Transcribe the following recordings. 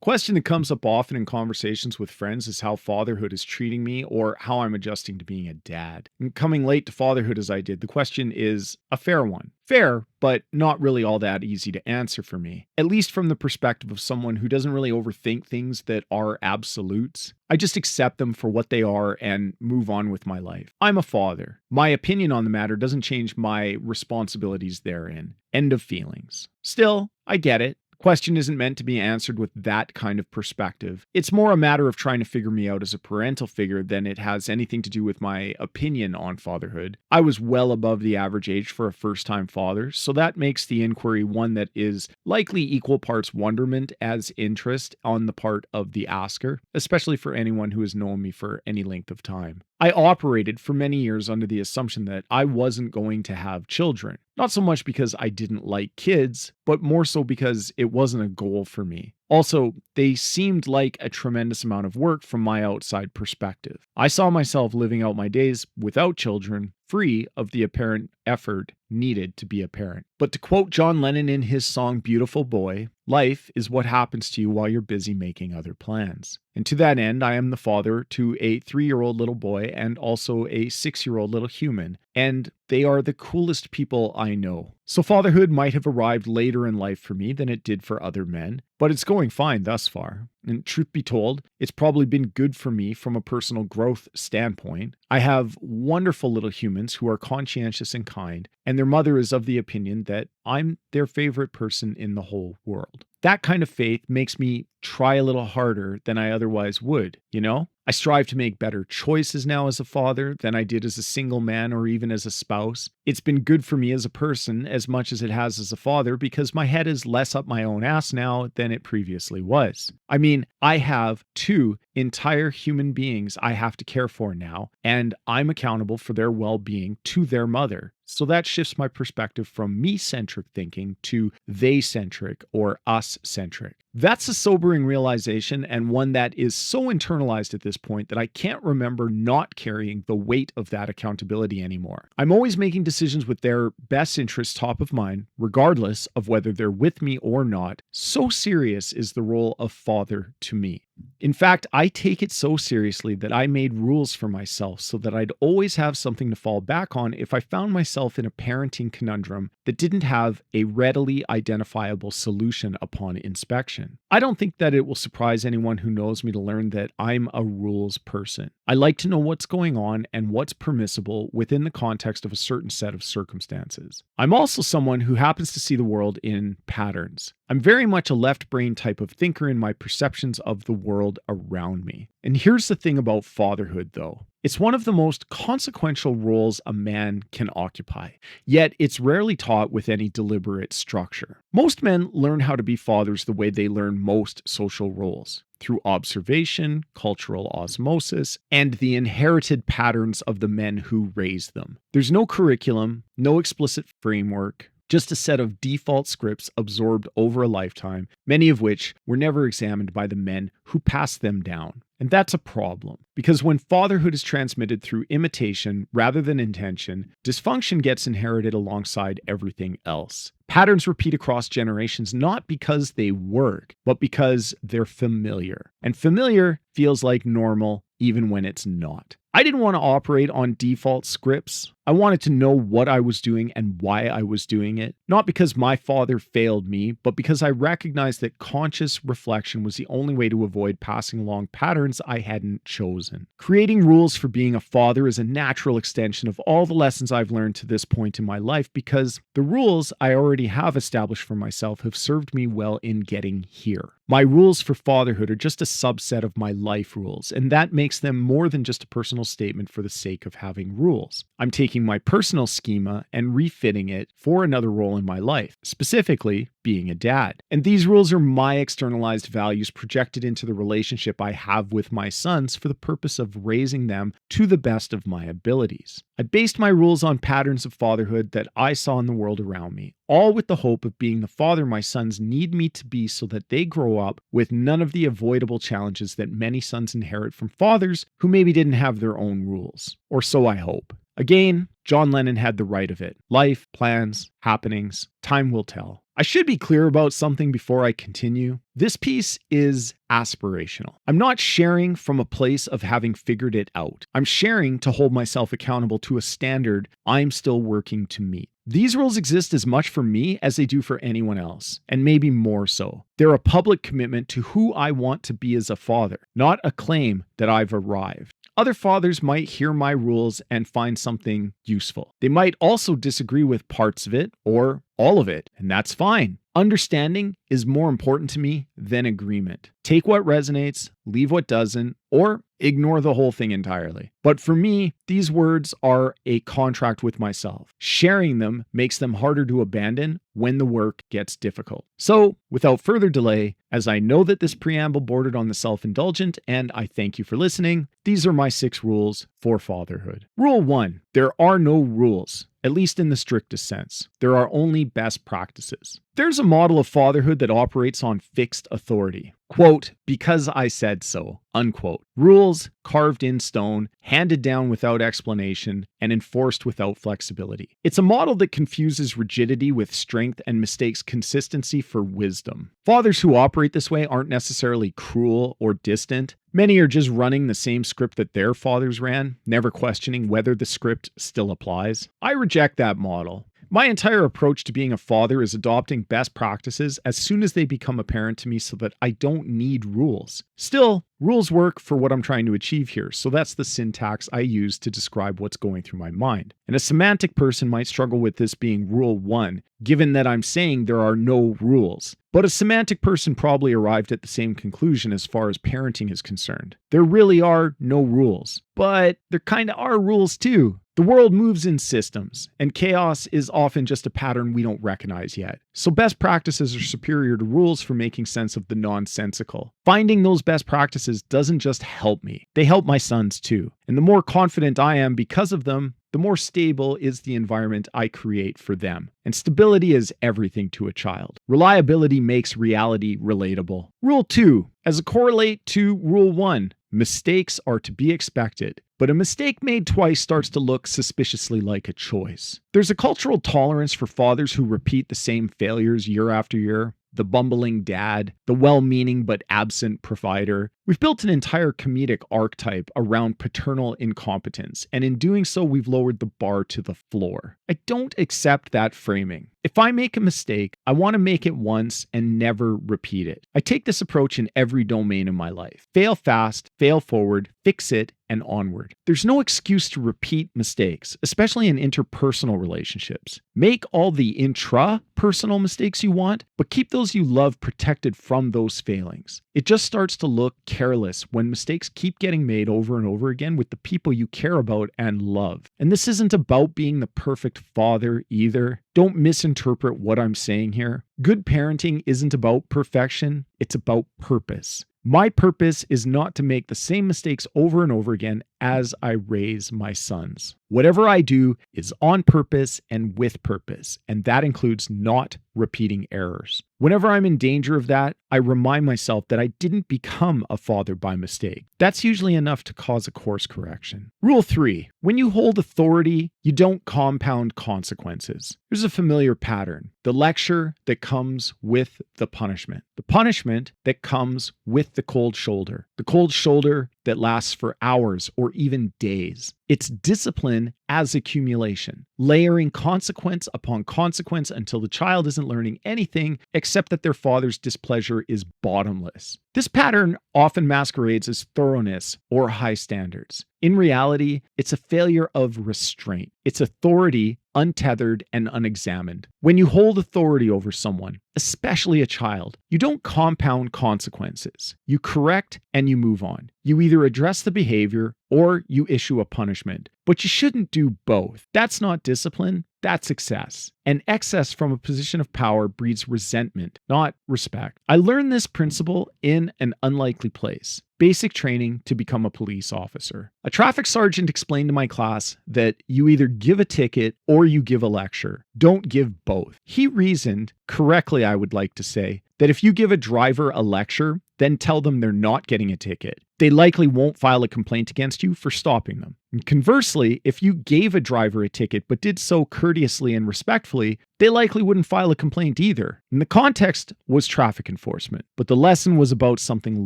Question that comes up often in conversations with friends is how fatherhood is treating me or how I'm adjusting to being a dad. And coming late to fatherhood as I did, the question is a fair one. Fair, but not really all that easy to answer for me, at least from the perspective of someone who doesn't really overthink things that are absolutes. I just accept them for what they are and move on with my life. I'm a father. My opinion on the matter doesn't change my responsibilities therein. End of feelings. Still, I get it. Question isn't meant to be answered with that kind of perspective. It's more a matter of trying to figure me out as a parental figure than it has anything to do with my opinion on fatherhood. I was well above the average age for a first-time father, so that makes the inquiry one that is likely equal parts wonderment as interest on the part of the asker, especially for anyone who has known me for any length of time. I operated for many years under the assumption that I wasn't going to have children. Not so much because I didn't like kids, but more so because it wasn't a goal for me. Also, they seemed like a tremendous amount of work from my outside perspective. I saw myself living out my days without children, free of the apparent effort needed to be a parent. But to quote John Lennon in his song Beautiful Boy, life is what happens to you while you're busy making other plans. And to that end, I am the father to a 3-year-old little boy and also a 6-year-old little human. And they are the coolest people I know. So fatherhood might have arrived later in life for me than it did for other men, but it's going fine thus far. And truth be told, it's probably been good for me from a personal growth standpoint. I have wonderful little humans who are conscientious and kind, and their mother is of the opinion that I'm their favorite person in the whole world. That kind of faith makes me try a little harder than I otherwise would, you know? I strive to make better choices now as a father than I did as a single man or even as a spouse. It's been good for me as a person as much as it has as a father because my head is less up my own ass now than it previously was. I mean, I have 2 entire human beings I have to care for now, and I'm accountable for their well-being to their mother. So that shifts my perspective from me-centric thinking to they-centric or us-centric. That's a sobering realization and one that is so internalized at this point that I can't remember not carrying the weight of that accountability anymore. I'm always making decisions with their best interests top of mind, regardless of whether they're with me or not. So serious is the role of father to me. In fact, I take it so seriously that I made rules for myself so that I'd always have something to fall back on if I found myself in a parenting conundrum that didn't have a readily identifiable solution upon inspection. I don't think that it will surprise anyone who knows me to learn that I'm a rules person. I like to know what's going on and what's permissible within the context of a certain set of circumstances. I'm also someone who happens to see the world in patterns. I'm very much a left brain type of thinker in my perceptions of the world around me. And here's the thing about fatherhood, though. It's one of the most consequential roles a man can occupy, yet it's rarely taught with any deliberate structure. Most men learn how to be fathers the way they learn most social roles, through observation, cultural osmosis, and the inherited patterns of the men who raised them. There's no curriculum, no explicit framework, just a set of default scripts absorbed over a lifetime, many of which were never examined by the men who passed them down. And that's a problem, because when fatherhood is transmitted through imitation rather than intention, dysfunction gets inherited alongside everything else. Patterns repeat across generations not because they work, but because they're familiar. And familiar feels like normal even when it's not. I didn't want to operate on default scripts. I wanted to know what I was doing and why I was doing it. Not because my father failed me, but because I recognized that conscious reflection was the only way to avoid passing along patterns I hadn't chosen. Creating rules for being a father is a natural extension of all the lessons I've learned to this point in my life because the rules I already have established for myself have served me well in getting here. My rules for fatherhood are just a subset of my life rules, and that makes them more than just a personal statement for the sake of having rules. I'm taking my personal schema and refitting it for another role in my life, specifically being a dad. And these rules are my externalized values projected into the relationship I have with my sons for the purpose of raising them to the best of my abilities. I based my rules on patterns of fatherhood that I saw in the world around me, all with the hope of being the father my sons need me to be so that they grow up with none of the avoidable challenges that many sons inherit from fathers who maybe didn't have their own rules. Or so I hope. Again, John Lennon had the right of it. Life, plans, happenings, time will tell. I should be clear about something before I continue. This piece is aspirational. I'm not sharing from a place of having figured it out. I'm sharing to hold myself accountable to a standard I'm still working to meet. These rules exist as much for me as they do for anyone else, and maybe more so. They're a public commitment to who I want to be as a father, not a claim that I've arrived. Other fathers might hear my rules and find something useful. They might also disagree with parts of it or all of it, and that's fine. Understanding is more important to me than agreement. Take what resonates, leave what doesn't, or ignore the whole thing entirely. But for me, these words are a contract with myself. Sharing them makes them harder to abandon when the work gets difficult. So, without further delay, as I know that this preamble bordered on the self-indulgent, and I thank you for listening, these are my 6 rules for fatherhood. Rule 1, there are no rules. At least in the strictest sense. There are only best practices. There's a model of fatherhood that operates on fixed authority. Quote, because I said so, unquote. Rules carved in stone, handed down without explanation, and enforced without flexibility. It's a model that confuses rigidity with strength and mistakes consistency for wisdom. Fathers who operate this way aren't necessarily cruel or distant. Many are just running the same script that their fathers ran, never questioning whether the script still applies. I reject that model. My entire approach to being a father is adopting best practices as soon as they become apparent to me so that I don't need rules. Still, rules work for what I'm trying to achieve here, so that's the syntax I use to describe what's going through my mind. And a semantic person might struggle with this being rule 1, given that I'm saying there are no rules. But a semantic person probably arrived at the same conclusion as far as parenting is concerned. There really are no rules, but there kind of are rules too. The world moves in systems, and chaos is often just a pattern we don't recognize yet. So best practices are superior to rules for making sense of the nonsensical. Finding those best practices doesn't just help me, they help my sons too. And the more confident I am because of them, the more stable is the environment I create for them. And stability is everything to a child. Reliability makes reality relatable. Rule 2, as a correlate to Rule 1, mistakes are to be expected. But a mistake made twice starts to look suspiciously like a choice. There's a cultural tolerance for fathers who repeat the same failures year after year. The bumbling dad, the well-meaning but absent provider. We've built an entire comedic archetype around paternal incompetence, and in doing so, we've lowered the bar to the floor. I don't accept that framing. If I make a mistake, I want to make it once and never repeat it. I take this approach in every domain of my life. Fail fast, fail forward, fix it, and onward. There's no excuse to repeat mistakes, especially in interpersonal relationships. Make all the intra-personal mistakes you want, but keep those you love protected from those failings. It just starts to look careless when mistakes keep getting made over and over again with the people you care about and love. And this isn't about being the perfect father either. Don't misinterpret what I'm saying here. Good parenting isn't about perfection, it's about purpose. My purpose is not to make the same mistakes over and over again as I raise my sons. Whatever I do is on purpose and with purpose, and that includes not repeating errors. Whenever I'm in danger of that, I remind myself that I didn't become a father by mistake. That's usually enough to cause a course correction. Rule 3, when you hold authority, you don't compound consequences. There's a familiar pattern. The lecture that comes with the punishment. The punishment that comes with the cold shoulder. The cold shoulder that lasts for hours or even days. It's discipline as accumulation, layering consequence upon consequence until the child isn't learning anything except that their father's displeasure is bottomless. This pattern often masquerades as thoroughness or high standards. In reality, it's a failure of restraint. It's authority untethered and unexamined. When you hold authority over someone, especially a child, you don't compound consequences. You correct and you move on. You either address the behavior or you issue a punishment. But you shouldn't do both. That's not discipline, that's excess. And excess from a position of power breeds resentment, not respect. I learned this principle in an unlikely place. Basic training to become a police officer. A traffic sergeant explained to my class that you either give a ticket or you give a lecture. Don't give both. He reasoned, correctly I would like to say, that if you give a driver a lecture, then tell them they're not getting a ticket. They likely won't file a complaint against you for stopping them. And conversely, if you gave a driver a ticket but did so courteously and respectfully, they likely wouldn't file a complaint either. And the context was traffic enforcement, but the lesson was about something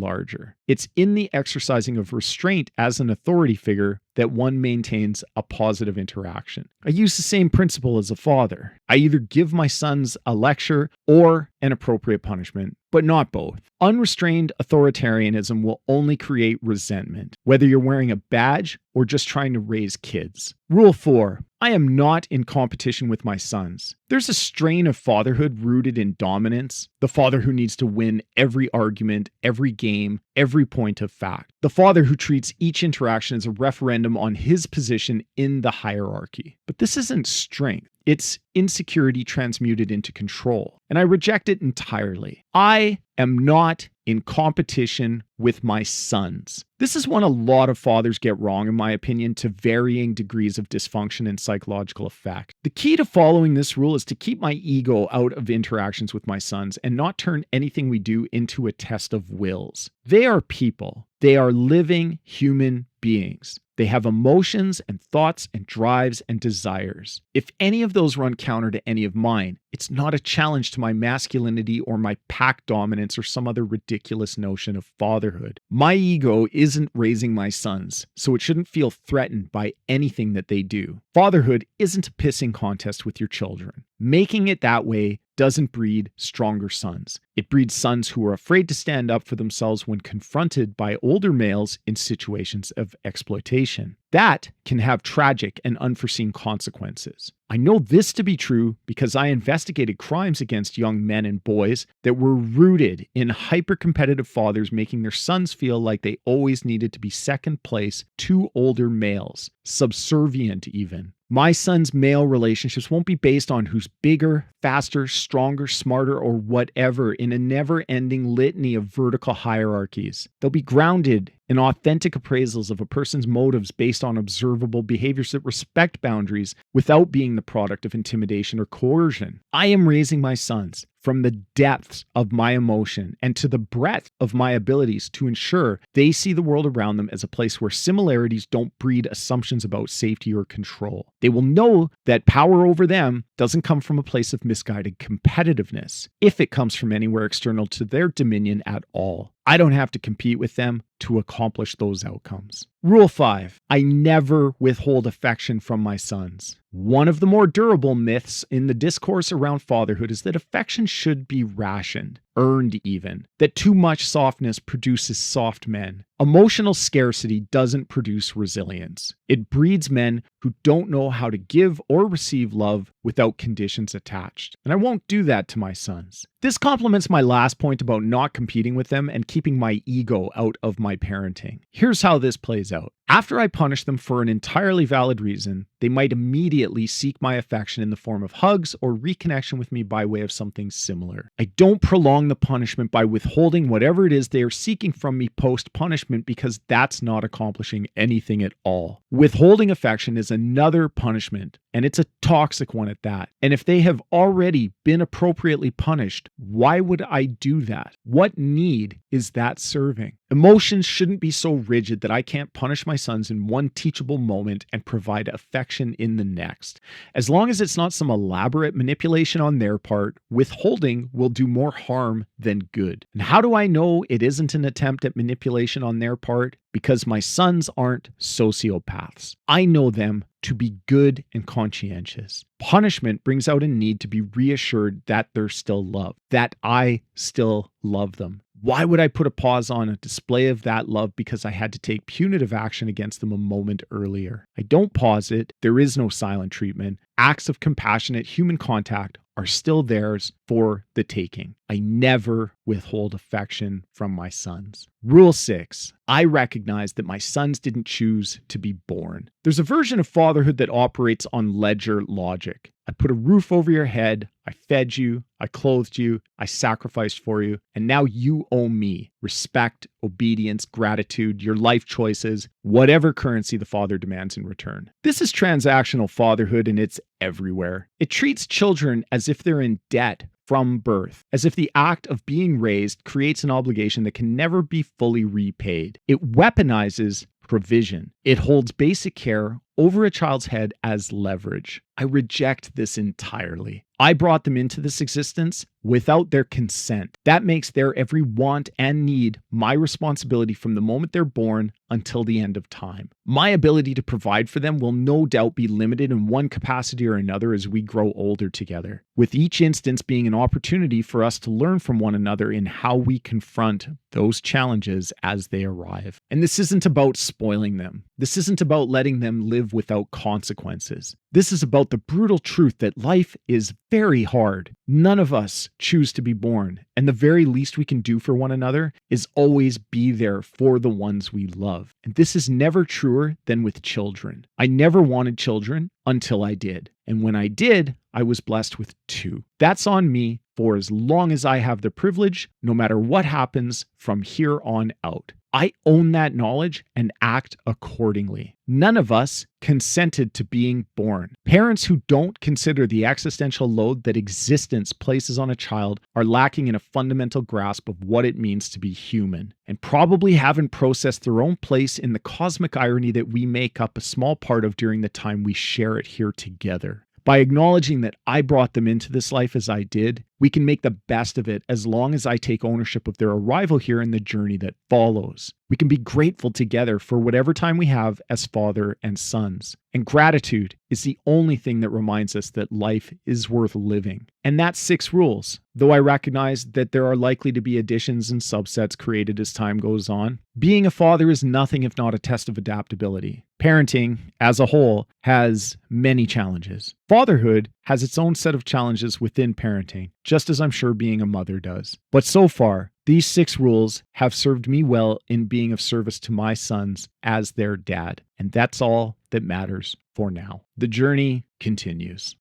larger. It's in the exercising of restraint as an authority figure that one maintains a positive interaction. I use the same principle as a father. I either give my sons a lecture or an appropriate punishment, but not both. Unrestrained authoritarianism will only create resentment, whether you're wearing a badge or just trying to raise kids. Rule 4. I am not in competition with my sons. There's a strain of fatherhood rooted in dominance, the father who needs to win every argument, every game, every point of fact. The father who treats each interaction as a referendum on his position in the hierarchy. But this isn't strength. It's insecurity transmuted into control. And I reject it entirely. I am not in competition with my sons. This is one a lot of fathers get wrong, in my opinion, to varying degrees of dysfunction and psychological effect. The key to following this rule is to keep my ego out of interactions with my sons and not turn anything we do into a test of wills. They are people. They are living human beings. They have emotions and thoughts and drives and desires. If any of those run counter to any of mine, it's not a challenge to my masculinity or my pack dominance or some other ridiculous notion of fatherhood. My ego isn't raising my sons, so it shouldn't feel threatened by anything that they do. Fatherhood isn't a pissing contest with your children. Making it that way doesn't breed stronger sons. It breeds sons who are afraid to stand up for themselves when confronted by older males in situations of exploitation. That can have tragic and unforeseen consequences. I know this to be true because I investigated crimes against young men and boys that were rooted in hyper-competitive fathers making their sons feel like they always needed to be second place to older males, subservient even. My son's male relationships won't be based on who's bigger, faster, stronger, smarter, or whatever in a never-ending litany of vertical hierarchies. They'll be grounded in authentic appraisals of a person's motives based on observable behaviors that respect boundaries without being the product of intimidation or coercion. I am raising my sons from the depths of my emotion and to the breadth of my abilities to ensure they see the world around them as a place where similarities don't breed assumptions about safety or control. They will know that power over them doesn't come from a place of misguided competitiveness, if it comes from anywhere external to their dominion at all. I don't have to compete with them to accomplish those outcomes. Rule 5. I never withhold affection from my sons. One of the more durable myths in the discourse around fatherhood is that affection should be rationed, earned even, that too much softness produces soft men. Emotional scarcity doesn't produce resilience. It breeds men who don't know how to give or receive love without conditions attached. And I won't do that to my sons. This complements my last point about not competing with them and keeping my ego out of my parenting. Here's how this plays out. After I punish them for an entirely valid reason, they might immediately seek my affection in the form of hugs or reconnection with me by way of something similar. I don't prolong the punishment by withholding whatever it is they are seeking from me post-punishment because that's not accomplishing anything at all. Withholding affection is another punishment, and it's a toxic one at that. And if they have already been appropriately punished, why would I do that? What need is that serving? Emotions shouldn't be so rigid that I can't punish my sons in one teachable moment and provide affection in the next. As long as it's not some elaborate manipulation on their part, withholding will do more harm than good. And how do I know it isn't an attempt at manipulation on their part? Because my sons aren't sociopaths. I know them to be good and conscientious. Punishment brings out a need to be reassured that they're still loved, that I still love them. Why would I put a pause on a display of that love because I had to take punitive action against them a moment earlier? I don't pause it. There is no silent treatment. Acts of compassionate human contact are still theirs for the taking. I never withhold affection from my sons. Rule 6. I recognize that my sons didn't choose to be born. There's a version of fatherhood that operates on ledger logic. I put a roof over your head, I fed you, I clothed you, I sacrificed for you, and now you owe me respect, obedience, gratitude, your life choices, whatever currency the father demands in return. This is transactional fatherhood, and it's everywhere. It treats children as if they're in debt from birth, as if the act of being raised creates an obligation that can never be fully repaid. It weaponizes provision. It holds basic care over a child's head as leverage. I reject this entirely. I brought them into this existence without their consent. That makes their every want and need my responsibility from the moment they're born until the end of time. My ability to provide for them will no doubt be limited in one capacity or another as we grow older together, with each instance being an opportunity for us to learn from one another in how we confront those challenges as they arrive. And this isn't about spoiling them. This isn't about letting them live without consequences. This is about the brutal truth that life is very hard. None of us choose to be born, and the very least we can do for one another is always be there for the ones we love. And this is never truer than with children. I never wanted children until I did. And when I did, I was blessed with 2. That's on me for as long as I have the privilege, no matter what happens from here on out. I own that knowledge and act accordingly. None of us consented to being born. Parents who don't consider the existential load that existence places on a child are lacking in a fundamental grasp of what it means to be human, and probably haven't processed their own place in the cosmic irony that we make up a small part of during the time we share it here together. By acknowledging that I brought them into this life as I did, we can make the best of it as long as I take ownership of their arrival here and the journey that follows. We can be grateful together for whatever time we have as father and sons. And gratitude is the only thing that reminds us that life is worth living. And that's 6 rules, though I recognize that there are likely to be additions and subsets created as time goes on. Being a father is nothing if not a test of adaptability. Parenting, as a whole, has many challenges. Fatherhood has its own set of challenges within parenting, just as I'm sure being a mother does. But so far, these 6 rules have served me well in being of service to my sons as their dad. And that's all that matters for now. The journey continues.